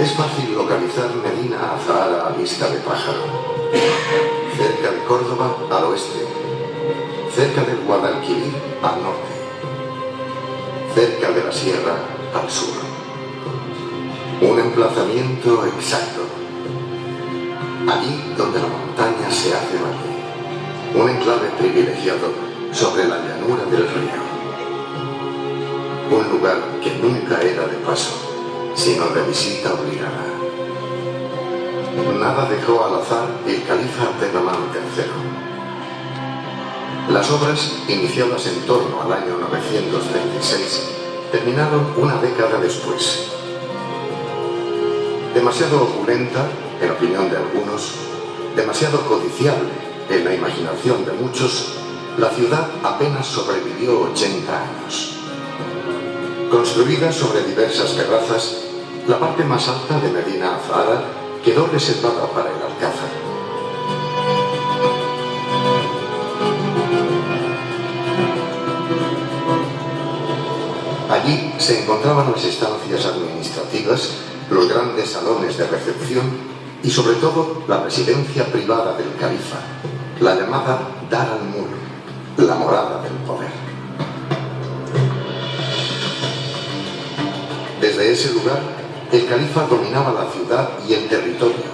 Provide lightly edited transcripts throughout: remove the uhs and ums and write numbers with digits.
Es fácil localizar Medina Azahara a vista de pájaro. Cerca de Córdoba al oeste, cerca del Guadalquivir al norte, cerca de la sierra al sur. Un emplazamiento exacto. Allí donde la montaña se hace valle. Un enclave privilegiado sobre la llanura del río. Un lugar que nunca era de paso, sino de visita obligada. Nada dejó al azar el califa Abderramán III. Las obras, iniciadas en torno al año 936, terminaron una década después. Demasiado opulenta, en opinión de algunos, demasiado codiciable en la imaginación de muchos, la ciudad apenas sobrevivió 80 años. Construida sobre diversas terrazas, la parte más alta de Medina Azahara quedó reservada para el alcázar. Allí se encontraban las estancias administrativas, los grandes salones de recepción y sobre todo la residencia privada del califa, la llamada Dar al-Mulk, la morada del poder. Desde ese lugar, el califa dominaba la ciudad y el territorio,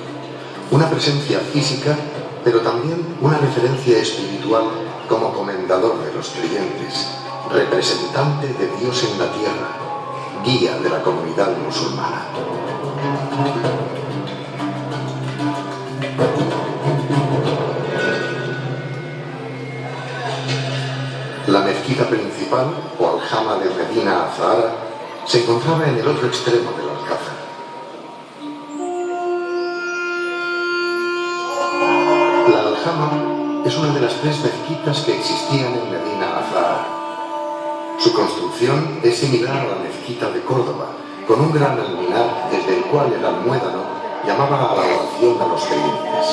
una presencia física, pero también una referencia espiritual como comendador de los creyentes, representante de Dios en la tierra, guía de la comunidad musulmana. La mezquita principal, o aljama de Medina Azahara, se encontraba en el otro extremo del alcázar. La aljama es una de las 3 mezquitas que existían en Medina Azahara. Su construcción es similar a la mezquita de Córdoba, con un gran alminar desde el cual el almuédano llamaba a la oración a los creyentes.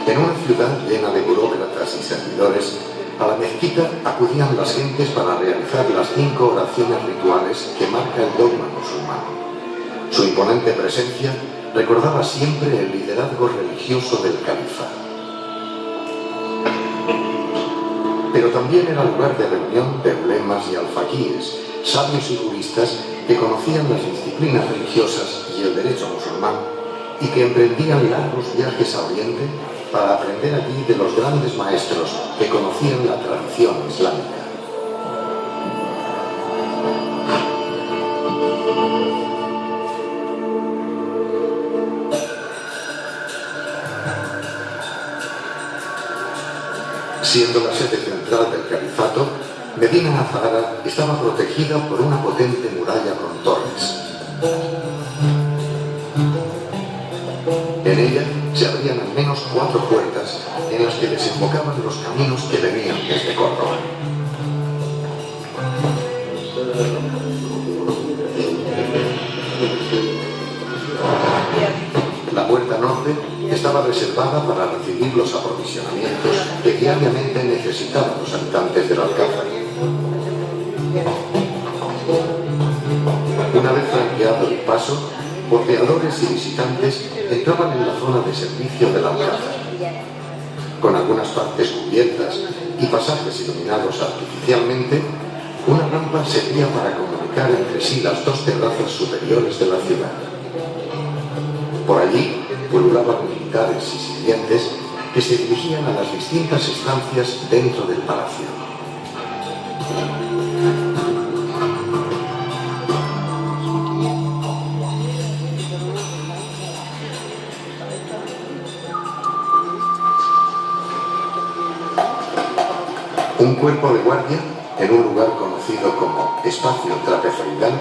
En una ciudad llena de burócratas y servidores, a la mezquita acudían las gentes para realizar las 5 oraciones rituales que marca el dogma musulmán. Su imponente presencia recordaba siempre el liderazgo religioso del califa. Pero también era lugar de reunión de ulemas y alfaquíes, sabios y juristas que conocían las disciplinas religiosas y el derecho musulmán y que emprendían largos viajes a Oriente para aprender allí de los grandes maestros que conocían la tradición islámica. Siendo la sede central del califato, Medina Azahara estaba protegida por una potente muralla con torres. En ella se abrían al menos 4 puertas en las que desembocaban los caminos que venían desde Córdoba. La puerta norte estaba reservada para recibir los aprovisionamientos que diariamente necesitaban los habitantes del alcázar. Una vez franqueado el paso, porteadores y visitantes entraban en la zona de servicio del alcázar. Con algunas partes cubiertas y pasajes iluminados artificialmente, una rampa servía para comunicar entre sí las 2 terrazas superiores de la ciudad. Por allí pululaban militares y sirvientes que se dirigían a las distintas estancias dentro del palacio. Un cuerpo de guardia, en un lugar conocido como espacio trapezoidal,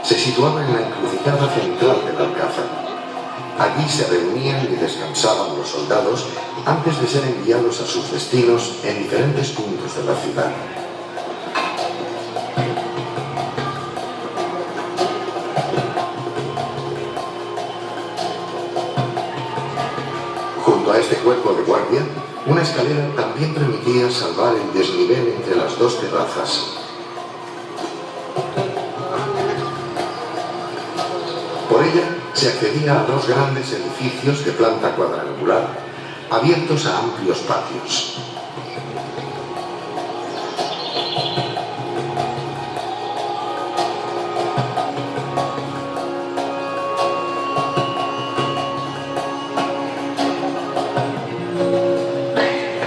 se situaba en la encrucijada central del alcázar. Allí se reunían y descansaban los soldados antes de ser enviados a sus destinos en diferentes puntos de la ciudad. Junto a este cuerpo de guardia, una escalera también permitía salvar el desnivel entre las 2 terrazas. Por ella se accedía a dos grandes edificios de planta cuadrangular, abiertos a amplios patios.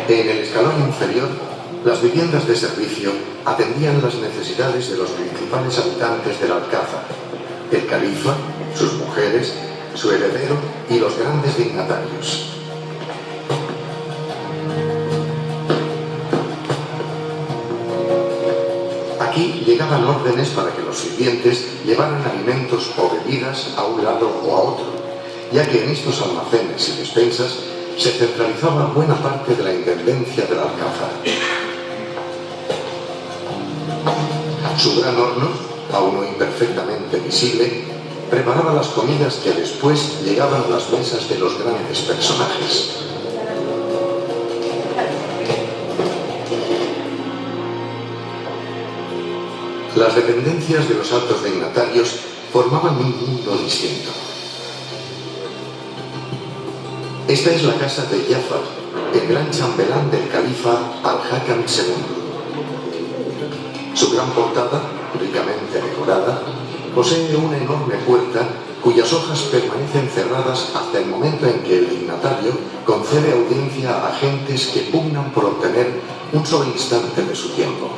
En el escalón inferior, las viviendas de servicio atendían las necesidades de los principales habitantes del Alcázar: el califa, sus mujeres, su heredero y los grandes dignatarios. Aquí llegaban órdenes para que los sirvientes llevaran alimentos o bebidas a un lado o a otro, ya que en estos almacenes y despensas se centralizaba buena parte de la intendencia del Alcázar. Su gran horno, aún no imperfectamente visible, preparaba las comidas que después llegaban a las mesas de los grandes personajes. Las dependencias de los altos dignatarios formaban un mundo distinto. Esta es la casa de Jafar, el gran chambelán del califa Al-Hakam II. Su gran portada, ricamente decorada, posee una enorme puerta cuyas hojas permanecen cerradas hasta el momento en que el dignatario concede audiencia a agentes que pugnan por obtener un solo instante de su tiempo.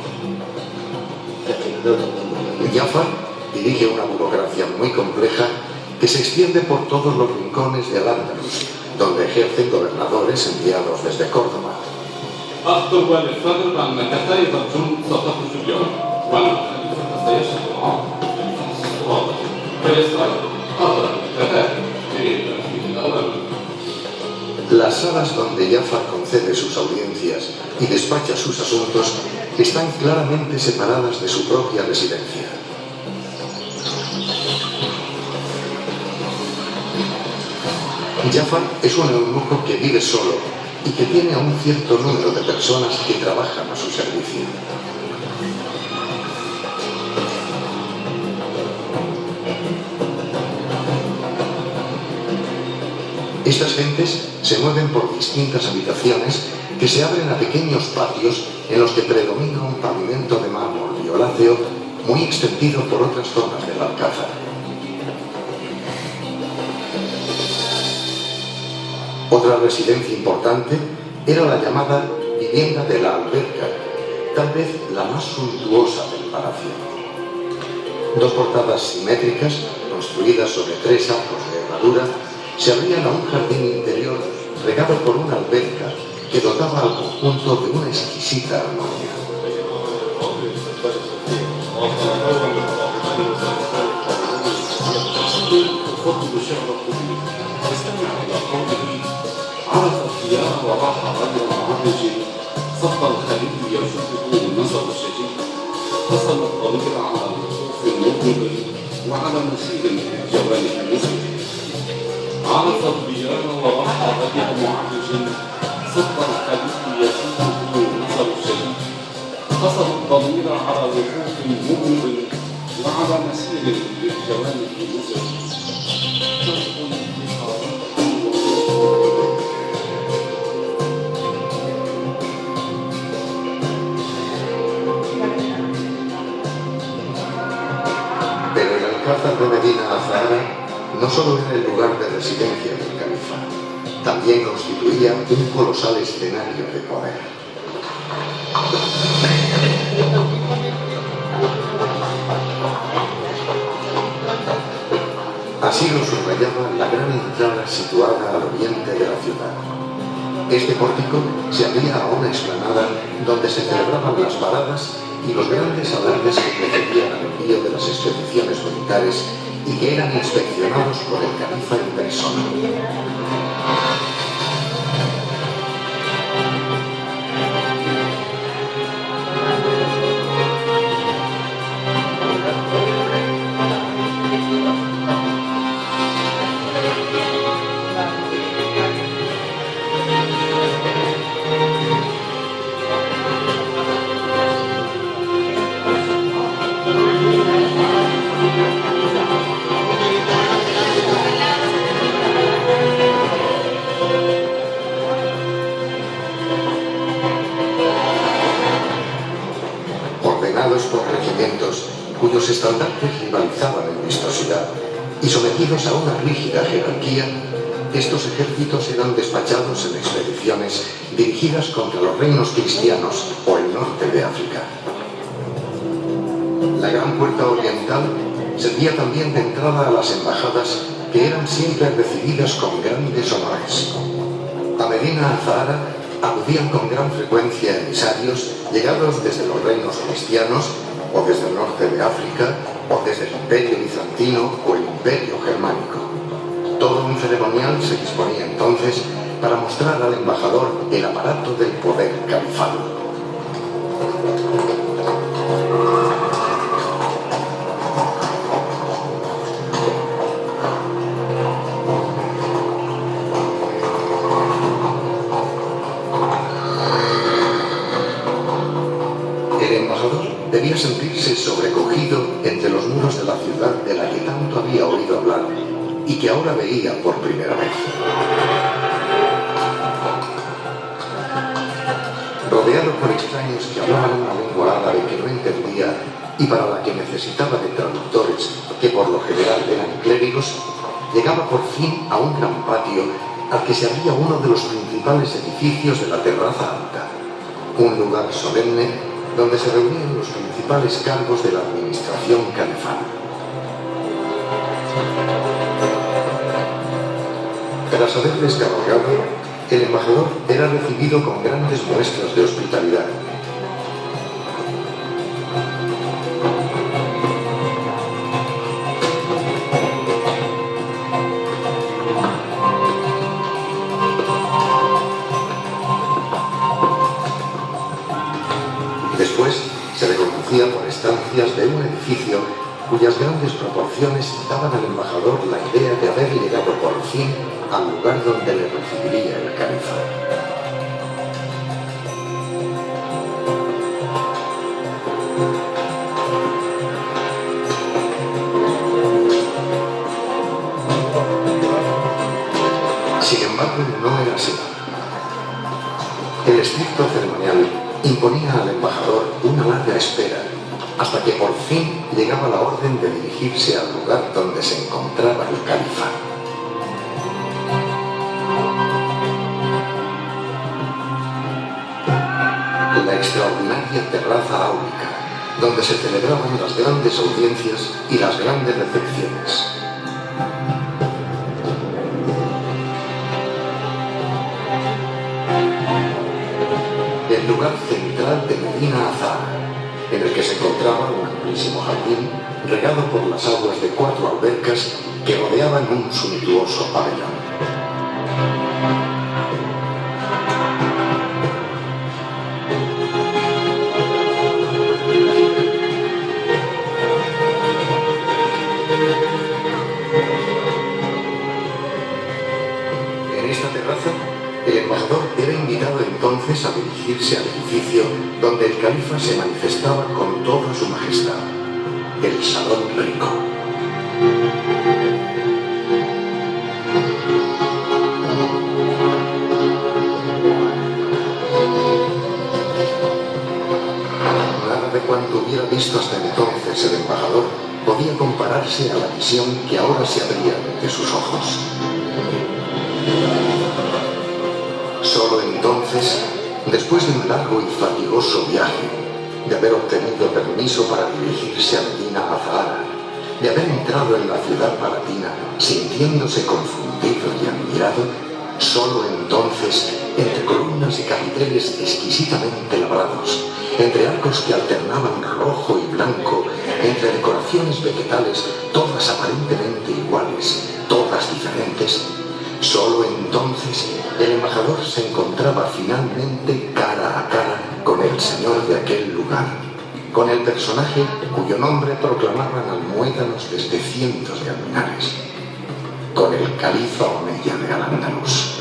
Jafar dirige una burocracia muy compleja que se extiende por todos los rincones de Al-Ándalus, donde ejercen gobernadores enviados desde Córdoba. Las salas donde Jafar concede sus audiencias y despacha sus asuntos están claramente separadas de su propia residencia. Jafar es un eunuco que vive solo y que tiene a un cierto número de personas que trabajan a su servicio. Estas gentes se mueven por distintas habitaciones que se abren a pequeños patios en los que predomina un pavimento de mármol violáceo muy extendido por otras zonas del Alcázar. Otra residencia importante era la llamada vivienda de la alberca, tal vez la más suntuosa del palacio. Dos portadas simétricas, construidas sobre tres arcos de herradura, se abrían a un jardín interior regado por una alberca que dotaba al conjunto de una exquisita armonía. عرف الخيار وراح غير معرج صف الخليل يشوفه النظر الشديد فصل الضمير على وقوف مذنب وعلى مسير في جوانب المسلم عرف الخيار وراح غير معرج صف الخليل يشوفه النظر الشديد فصل الضمير على وقوف مذنب وعلى مسير في جوانب المسلم Alcázar de Medina Azahara no solo era el lugar de residencia del califa, también constituía un colosal escenario de poder. Así lo subrayaba la gran entrada situada al oriente de la ciudad. Este pórtico se abría a una explanada donde se celebraban las paradas y los grandes alardes que precedían al envío de las expediciones militares y que eran inspeccionados por el califa en persona. los estandartes rivalizaban en vistosidad y sometidos a una rígida jerarquía, estos ejércitos eran despachados en expediciones dirigidas contra los reinos cristianos o el norte de África. La gran puerta oriental servía también de entrada a las embajadas, que eran siempre recibidas con grandes honores. A Medina Azahara acudían con gran frecuencia emisarios llegados desde los reinos cristianos, o desde el norte de África, o desde el Imperio Bizantino o el Imperio Germánico. Todo un ceremonial se disponía entonces para mostrar al embajador el aparato del poder califal. Debía sentirse sobrecogido entre los muros de la ciudad de la que tanto había oído hablar y que ahora veía por primera vez. Rodeado por extraños que hablaban una lengua árabe que no entendía y para la que necesitaba de traductores que por lo general eran clérigos, llegaba por fin a un gran patio al que se abría uno de los principales edificios de la terraza alta, un lugar solemne donde se reunían los principales cargos de la administración califal. Tras haberles cabalgado, el embajador era recibido con grandes muestras de hospitalidad. Después se le conducía por estancias de un edificio cuyas grandes proporciones daban al embajador la idea de haber llegado por fin al lugar donde le recibiría el califa. Sin embargo, no era así. El estricto ceremonial imponía al embajador una larga espera, hasta que por fin llegaba la orden de dirigirse al lugar donde se encontraba el califa. La extraordinaria terraza áulica, donde se celebraban las grandes audiencias y las grandes recepciones. El lugar central de Medina Azahara, en el que se encontraba un amplísimo jardín regado por las aguas de 4 albercas que rodeaban un suntuoso pabellón. En esta terraza, el embajador era invitado entonces a dirigirse al edificio donde el califa se manifestaba con toda su majestad, el Salón Rico. Nada de cuanto hubiera visto hasta entonces el embajador podía compararse a la visión que ahora se abría ante sus ojos. Solo entonces, después de un largo y fatigoso viaje, de haber obtenido permiso para dirigirse a Medina Azahara, de haber entrado en la ciudad palatina sintiéndose confundido y admirado, solo entonces, entre columnas y capiteles exquisitamente labrados, entre arcos que alternaban rojo y blanco, entre decoraciones vegetales, todas aparentemente iguales, todas diferentes, solo entonces el embajador se encontraba finalmente cara a cara con el señor de aquel lugar, con el personaje cuyo nombre proclamaban almohédanos desde cientos de alminares, con el califa Omeya de Al-Ándalus.